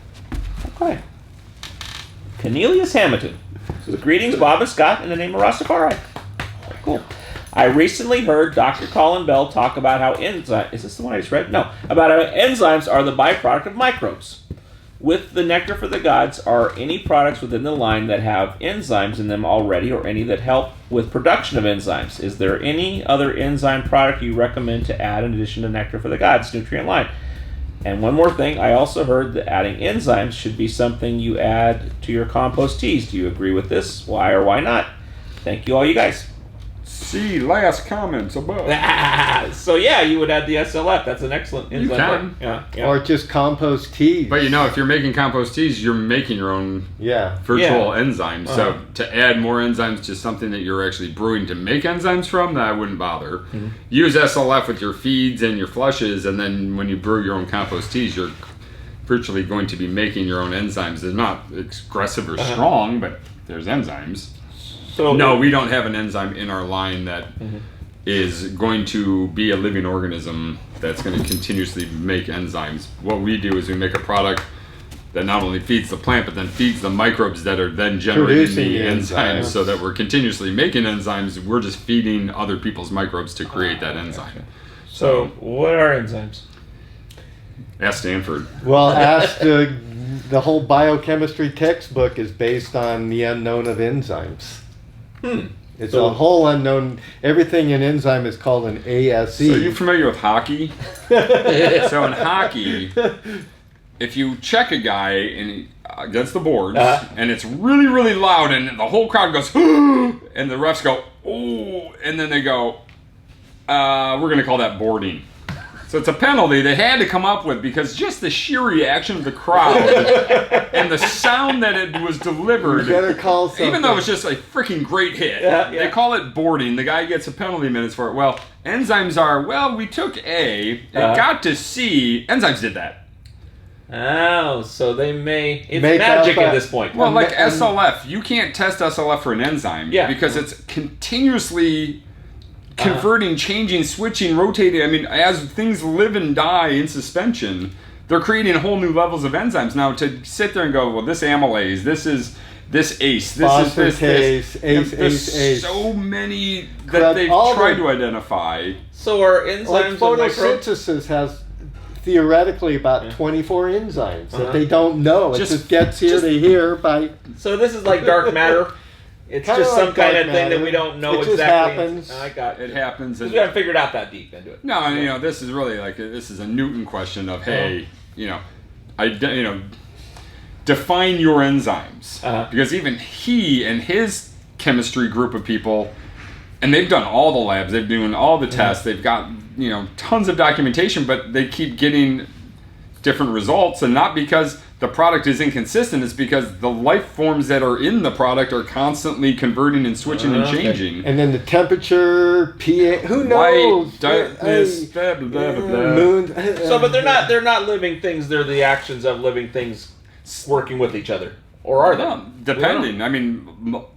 Okay. Cornelius Hamilton. So greetings, Bob and Scott, in the name of Rastafari. Cool. I recently heard Dr. Colin Bell talk about how enzymes... Is this the one I just read? No. About how enzymes are the byproduct of microbes. with the Nectar for the Gods, are any products within the line that have enzymes in them already, or any that help with production of enzymes? Is there any other enzyme product you recommend to add in addition to Nectar for the Gods nutrient line? And one more thing, I also heard that adding enzymes should be something you add to your compost teas. Do you agree with this? Why or why not? Thank you all, you guys. See last comments above. So yeah, you would add the SLF. That's an excellent enzyme. You can. Yeah. Or just compost teas. But if you're making compost teas, you're making your own virtual enzymes. So to add more enzymes to something that you're actually brewing to make enzymes from, that I wouldn't bother. Mm-hmm. Use SLF with your feeds and your flushes, and then when you brew your own compost teas, you're virtually going to be making your own enzymes. They're not aggressive or strong, but there's enzymes. So no, we don't have an enzyme in our line that is going to be a living organism that's going to continuously make enzymes. What we do is we make a product that not only feeds the plant, but then feeds the microbes that are then generating the enzymes, so that we're continuously making enzymes. We're just feeding other people's microbes to create that enzyme. So what are enzymes? Ask Stanford. Well, the whole biochemistry textbook is based on the unknown of enzymes. It's a whole unknown. Everything in enzyme is called an ASE. So are you familiar with hockey? So in hockey, if you check a guy against the boards, and it's really, really loud, and the whole crowd goes, and the refs go, oh, and then they go, we're going to call that boarding. So it's a penalty they had to come up with, because just the sheer reaction of the crowd and the sound that it was delivered, you better call something. Even though it was just a freaking great hit, they call it boarding. The guy gets a penalty minutes for it. Well, enzymes are, we took A, it got to C, enzymes did that. Oh, so they it's Make magic at this point. Well, like SLF, you can't test SLF for an enzyme because it's continuously converting, changing, switching, rotating. I mean, as things live and die in suspension, they're creating whole new levels of enzymes. Now, to sit there and go, well, this amylase, this is this ACE, this is this. There's so many that they've tried to identify. So are enzymes like photosynthesis has theoretically about 24 enzymes that they don't know. It just gets here to here by... So this is like dark matter? It's just like some kind of thing that we don't know exactly. It just happens. I got it. It happens. We haven't figured out that deep into it. No, this is really this is a Newton question of, hey, define your enzymes. Because even he and his chemistry group of people, and they've done all the labs, they've done all the tests, they've got, tons of documentation, but they keep getting different results, and not because the product is inconsistent, it's because the life forms that are in the product are constantly converting and switching and changing. And then the temperature, pH, who knows? Light, darkness, blah, blah, blah, blah. Moon. So, but they're not living things, they're the actions of living things working with each other. Or are they? Well, depending. I mean,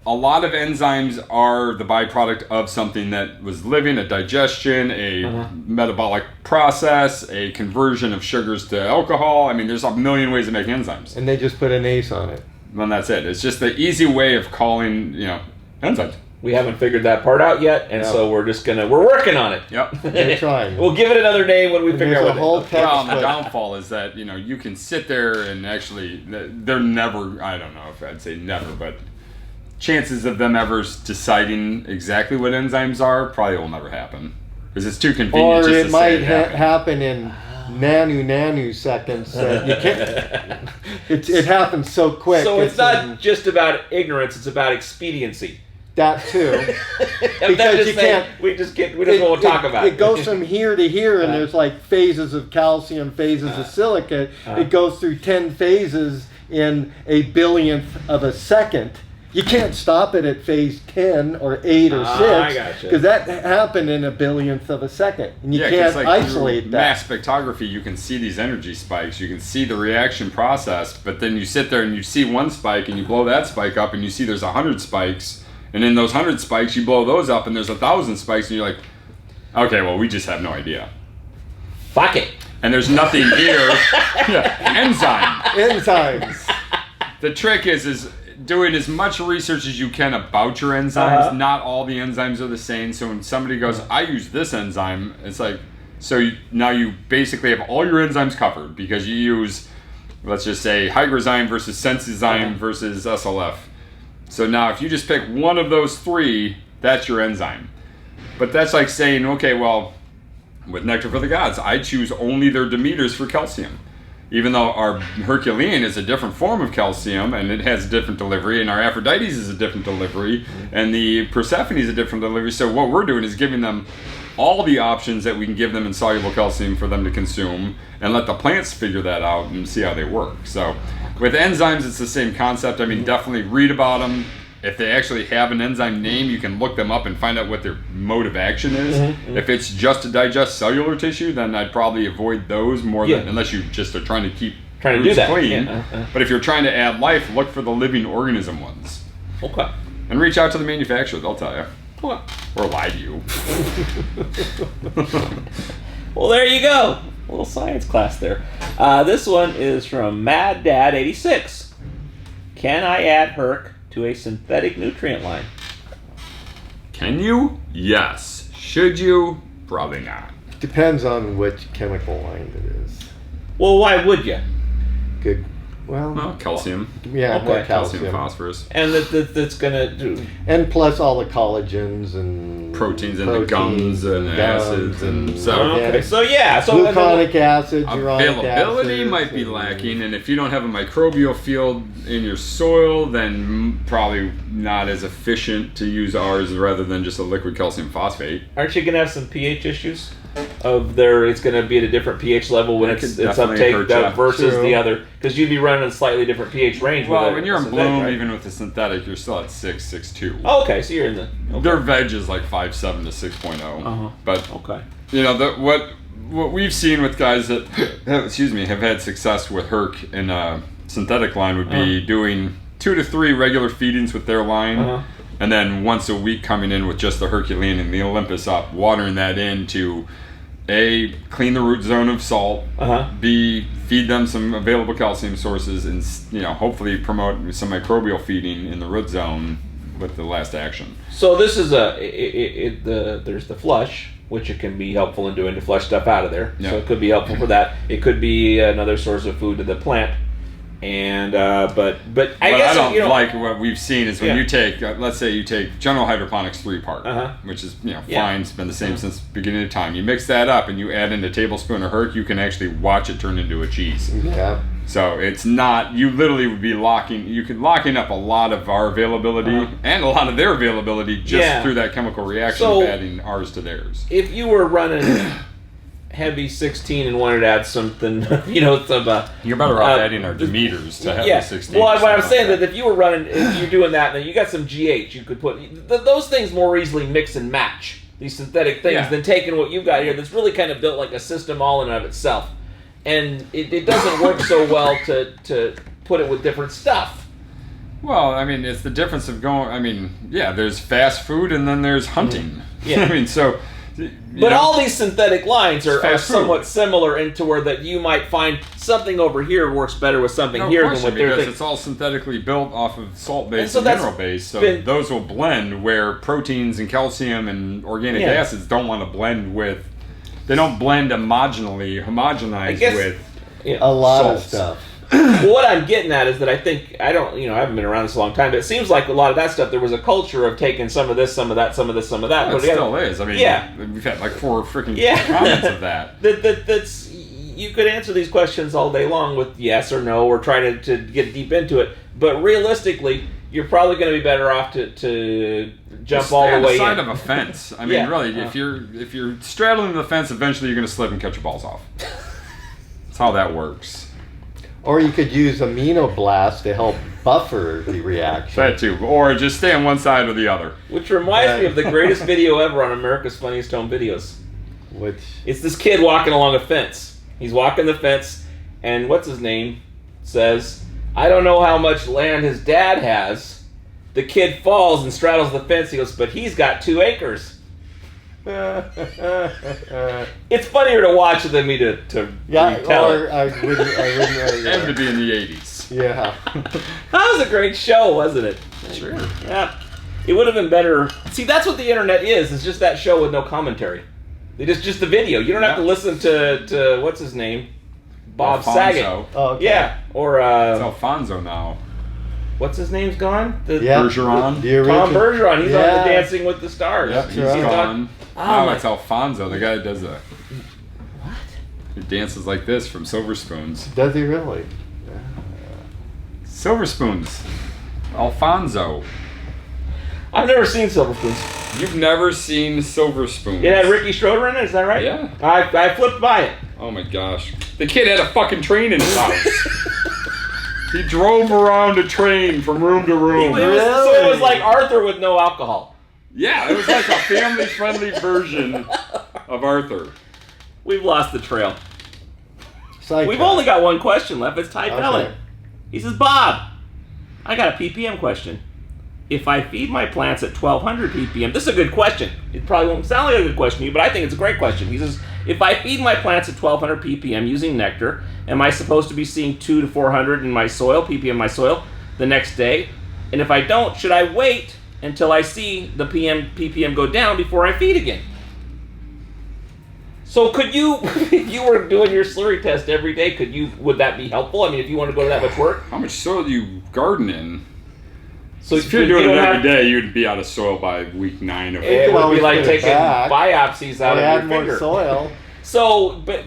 a lot of enzymes are the byproduct of something that was living, a digestion, a metabolic process, a conversion of sugars to alcohol. I mean, there's a million ways to make enzymes. And they just put an ACE on it. Well, that's it. It's just the easy way of calling, enzymes. We haven't figured that part out yet, and so we're working on it. Yep. We're trying. We'll give it another name when we figure out what it is. Well, the downfall is that, you can sit there and actually, they're never, I don't know if I'd say never, but chances of them ever deciding exactly what enzymes are probably will never happen. Because it's too convenient or just it to might say it happen in nanoseconds. You can't, it happens so quick. So it's not just about ignorance, it's about expediency. That too, because you can't. We just won't talk about it. It goes from here to here, and there's like phases of calcium, phases of silicate. It goes through 10 phases in a billionth of a second. You can't stop it at phase 10 or 8 or 6 because that happened in a billionth of a second, and you can't isolate that. Mass spectrography, you can see these energy spikes, you can see the reaction process, but then you sit there and you see one spike, and you blow that spike up, and you see there's 100 spikes. And in those 100 spikes, you blow those up, and there's 1,000 spikes, and you're like, okay, well, we just have no idea. Fuck it. And there's nothing here. Enzymes. The trick is doing as much research as you can about your enzymes. Not all the enzymes are the same. So when somebody goes, I use this enzyme, it's like, now you basically have all your enzymes covered because you use let's just say Hygrozyme versus Sensizyme versus SLF. So now if you just pick one of those three, that's your enzyme. But that's like saying, okay, well, with Nectar for the Gods, I choose only their Demeters for calcium. Even though our Herculean is a different form of calcium and it has a different delivery, and our Aphrodite's is a different delivery, and the Persephone is a different delivery. So what we're doing is giving them all the options that we can give them in soluble calcium for them to consume, and let the plants figure that out and see how they work. So with enzymes, it's the same concept. I mean, definitely read about them. If they actually have an enzyme name, you can look them up and find out what their mode of action is. If it's just to digest cellular tissue, then I'd probably avoid those more than, unless you just are trying to keep trying to do that clean. But if you're trying to add life, look for the living organism ones. Okay. And reach out to the manufacturer, they'll tell you. Okay. Or lie to you. Well, there you go. A little science class there. This one is from Mad Dad 86. Can I add Herc to a synthetic nutrient line? Can you? Yes. Should you? Probably not. Depends on which chemical line it is. Well, why would you? Good. Well, Well, calcium. yeah, more Calcium, calcium. phosphorus. And that's gonna do. And plus all the collagens and Proteins in the gums and acids and so. Okay. So yeah. So gluconic acid, uronic Availability acid, might be lacking, and if you don't have a microbial field in your soil, then probably not as efficient to use ours rather than just a liquid calcium phosphate. aren't you gonna have some pH issues? It's going to be at a different pH level when That it's could definitely hurt uptake ya. versus True. the other, because you'd be running a slightly different pH range. Well, with when you're in synthetic, bloom, right? even with the synthetic, you're still at 6.2. Oh, okay, so you're in the. Okay. Their veg is like 5.7 to 6.0. But Okay. you know what we've seen with guys that have had success with Herc in a synthetic line would be doing 2 to 3 regular feedings with their line, and then once a week coming in with just the Herculean and the Olympus up, watering that in to A, clean the root zone of salt, B, feed them some available calcium sources, and hopefully promote some microbial feeding in the root zone with the last action. So this is there's the flush, which it can be helpful in doing to flush stuff out of there. Yeah. So it could be helpful for that. It could be another source of food to the plant. And but I guess I don't like what we've seen is when you take let's say you take general hydroponics 3-part, which is fine, it's been the same since the beginning of time. You mix that up and you add in a tablespoon of Herc, you can actually watch it turn into a cheese. Yeah. So it's not, you literally would be locking up a lot of our availability and a lot of their availability just through that chemical reaction of adding ours to theirs. If you were running heavy 16 and wanted to add something, you're better off adding our Demeters to have the 16. Well, what I'm saying that if you were running, if you're doing that, then you got some GH. You could put those things more easily mix and match these synthetic things than taking what you've got here. That's really kind of built like a system all in and of itself, and it doesn't work so well to put it with different stuff. Well, I mean, it's the difference of going. I mean, there's fast food and then there's hunting. Yeah. I mean, so. But all these synthetic lines are fast food. somewhat similar into where that you might find something over here works better with something here than with their because thing. it's all synthetically built off of salt-based so and that's mineral-based, so those will blend where proteins and calcium and organic acids don't want to blend with. They don't blend homogenize with a lot salts. of stuff. Well, what I'm getting at is that I haven't been around this a long time, but it seems like a lot of that stuff, there was a culture of taking some of this, some of that, some of this, some of that. It still is. I mean, we've had like 4 freaking comments of that. That's you could answer these questions all day long with yes or no, or try to get deep into it. But realistically, you're probably going to be better off to jump all the way in. Side of a fence. I mean, really, if you're straddling the fence, eventually you're going to slip and catch your balls off. That's how that works. Or you could use aminoblast to help buffer the reaction. That too. Or just stay on one side or the other. Which reminds me of the greatest video ever on America's Funniest Home Videos. Which? It's this kid walking along a fence. He's walking the fence, and what's his name says, I don't know how much land his dad has. The kid falls and straddles the fence. He goes, but he's got 2 acres. It's funnier to watch than me to retell it. I wouldn't And to be in the 80s. Yeah. That was a great show, wasn't it? Sure. Yeah. It would have been better. See, that's what the internet is. It's just that show with no commentary. It is just the video. You don't have to listen to what's his name? Bob Alfonso. Saget. Oh, okay. Yeah, or It's Alfonso now. what's his name's gone? The Yeah. Bergeron. The original. Tom Bergeron. He's on Yeah. the Dancing with the Stars. Yep, That's he's right. gone. Oh, Now my- it's Alfonso, the guy that does the What? he dances like this from Silver Spoons. Does he really? Silver Spoons. Alfonso. I've never seen Silver Spoons. You've never seen Silver Spoons. It had Ricky Schroeder in it. Is that right? Yeah. I flipped by it. Oh my gosh. The kid had a fucking train in his house. He drove around a train from room to room. So it was like Arthur with no alcohol. Yeah, it was like a family-friendly version of Arthur. We've lost the trail. Sidetrack. We've only got one question left. It's Ty Okay. Pellet. He says, Bob, I got a ppm question. If I feed my plants at 1200 ppm, this is a good question. It probably won't sound like a good question to you, but I think it's a great question. He says, if I feed my plants at 1200 ppm using nectar, am I supposed to be seeing 200 to 400 in my soil, ppm in my soil, the next day? And if I don't, should I wait until I see the ppm go down before I feed again? So could you, if you were doing your slurry test every day, would that be helpful? I mean, if you want to go to that much work? How much soil do you garden in? So If you're doing you it don't every have- day, you'd be out of soil by week 9 of It could would be always like put it taking back. biopsies out They of add your more finger. soil. So, but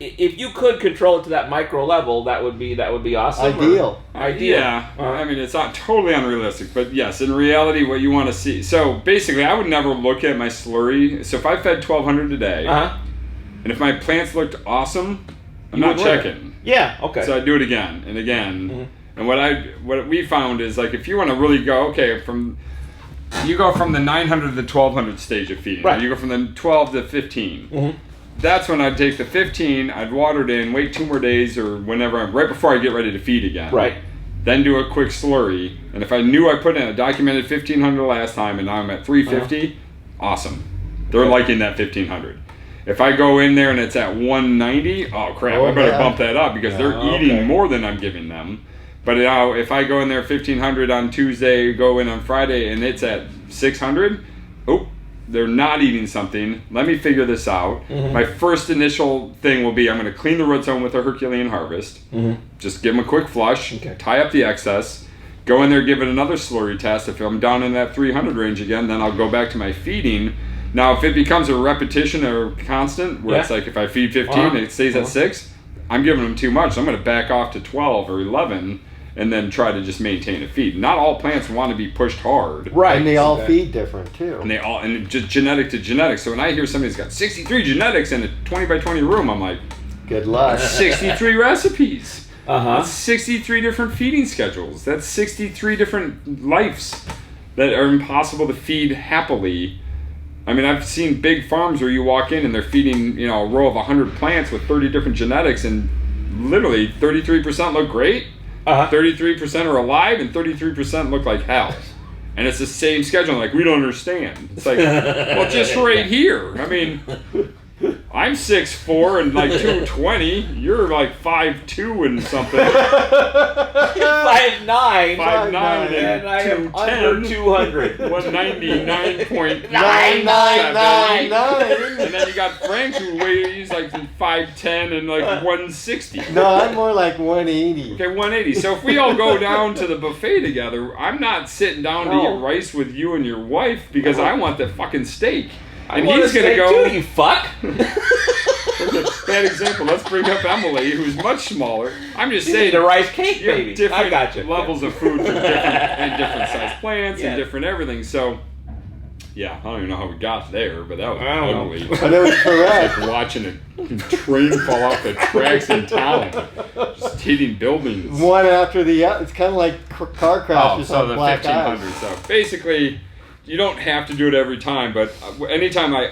if you could control it to that micro level, that would be awesome. Ideal. Ideal. Yeah, I mean, it's not totally unrealistic, but yes, in reality, what you want to see. So basically, I would never look at my slurry. So if I fed 1200 a day, Uh-huh. and if my plants looked awesome, I'm You not would look. checking. Yeah. Okay. So I do it again and again. Mhm. And what we found is, like, if you want to really go, okay, you go from the 900 to the 1200 stage of feeding. Right. You go from the 12 to 15. Mhm. That's when I'd take the 15, I'd water it in, wait 2 more days or whenever, right before I get ready to feed again. Right. Then do a quick slurry. And if I knew I put in a documented 1500 last time and now I'm at 350, awesome. They're liking that 1500. If I go in there and it's at 190, oh crap, Oh, I better yeah. bump that up because they're Oh, eating okay. more than I'm giving them. But now if I go in there 1500 on Tuesday, go in on Friday and it's at 600, oh, they're not eating something. Let me figure this out. My first initial thing will be I'm going to clean the root zone with a Herculean harvest. Just give them a quick flush, Okay. tie up the excess, go in there, give it another slurry test. If I'm down in that 300 range again, then I'll go back to my feeding. Now, if it becomes a repetition or constant, where it's Yeah. like if I feed 15 and it stays at 6, I'm giving them too much. I'm going to back off to 12 or 11 and then try to just maintain a feed. Not all plants want to be pushed hard. Right. And they all Okay. feed different too. And just genetic to genetic. So when I hear somebody's got 63 genetics in a 20 by 20 room, I'm like, Good luck. 63 recipes. Uh-huh. That's 63 different feeding schedules. That's 63 different lives that are impossible to feed happily. I mean, I've seen big farms where you walk in and they're feeding, a row of 100 plants with 30 different genetics, and literally 33% look great, 33% are alive, and 33% look like hell. And it's the same schedule. Like, we don't understand. It's like, well, just right here. I mean, I'm 6'4" and like 220. You're like 5'2" and something. 5'9", 5'9" and I am 210. under 200. 199.999. 999. And then you got Frank, who weighs like 5'10" and like 160. No, I'm more like 180. Okay, 180. So if we all go down to the buffet together, I'm not sitting down to No. eat rice with you and your wife because I want the fucking steak. And I he's going to go. too, you fuck. That's a bad example. Let's bring up Emily, who's much smaller. I'm just You saying. need a rice cake, you have baby. different I got you. levels of food for different sized plants Yeah. and different everything. So, yeah, I don't even know how we got there, but that was I don't know. ugly. But it was correct. Like watching a train fall off the tracks in town, just hitting buildings. One after the other. It's kind of like car crashes so on the black 1500. ice. So basically, you don't have to do it every time, but anytime I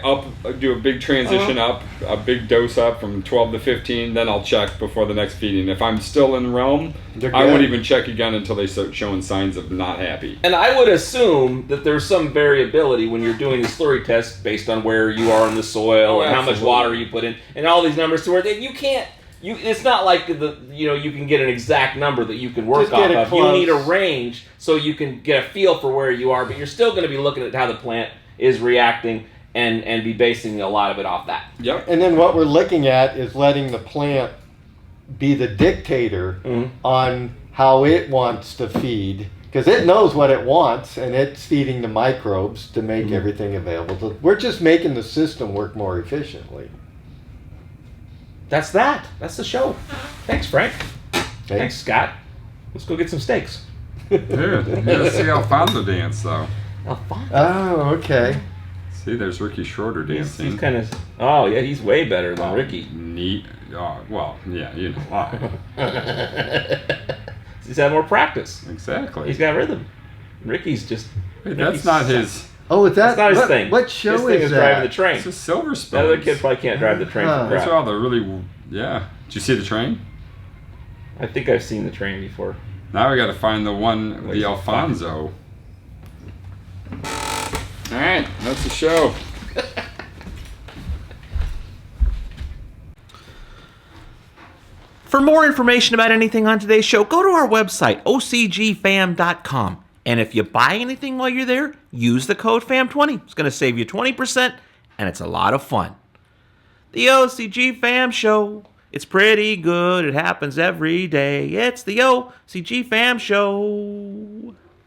do a big transition up, a big dose up from 12 to 15, then I'll check before the next feeding. If I'm still in the realm, They're I won't good. even check again until they start showing signs of not happy. And I would assume that there's some variability when you're doing the slurry test based on where you are in the soil Oh, and how much absolutely. water you put in and all these numbers to where you can't. It's not like you can get an exact number that you can work Just get off it of. You close. need a range so you can get a feel for where you are, but you're still going to be looking at how the plant is reacting and be basing a lot of it off that. Yep. And then what we're looking at is letting the plant be the dictator on how it wants to feed. Because it knows what it wants, and it's feeding the microbes to make everything available. We're just making the system work more efficiently. That's the show. Thanks, Frank. Thanks, Scott. Let's go get some steaks. Here, let's see Alfonso dance, though. Alfonso. Oh, okay. See, there's Ricky Schroeder dancing. He's kind of. Oh yeah, he's way better than Ricky. Neat. Oh, well, yeah, you know why. He's had more practice. Exactly. He's got rhythm. Ricky's just. Hey, that's not his. Oh, is that That's not his thing. What show his thing is driving that? the train. It's a silver That spoon. other kid probably can't drive the train for Those crap. are all the really. Yeah. Did you see the train? I think I've seen the train before. Now we got to find the one, Where's the the Alfonso. All right, that's the show. For more information about anything on today's show, go to our website, OCGFAM.com. And if you buy anything while you're there, use the code FAM20. It's going to save you 20%, and it's a lot of fun. The OCG Fam Show. It's pretty good. It happens every day. It's the OCG Fam Show.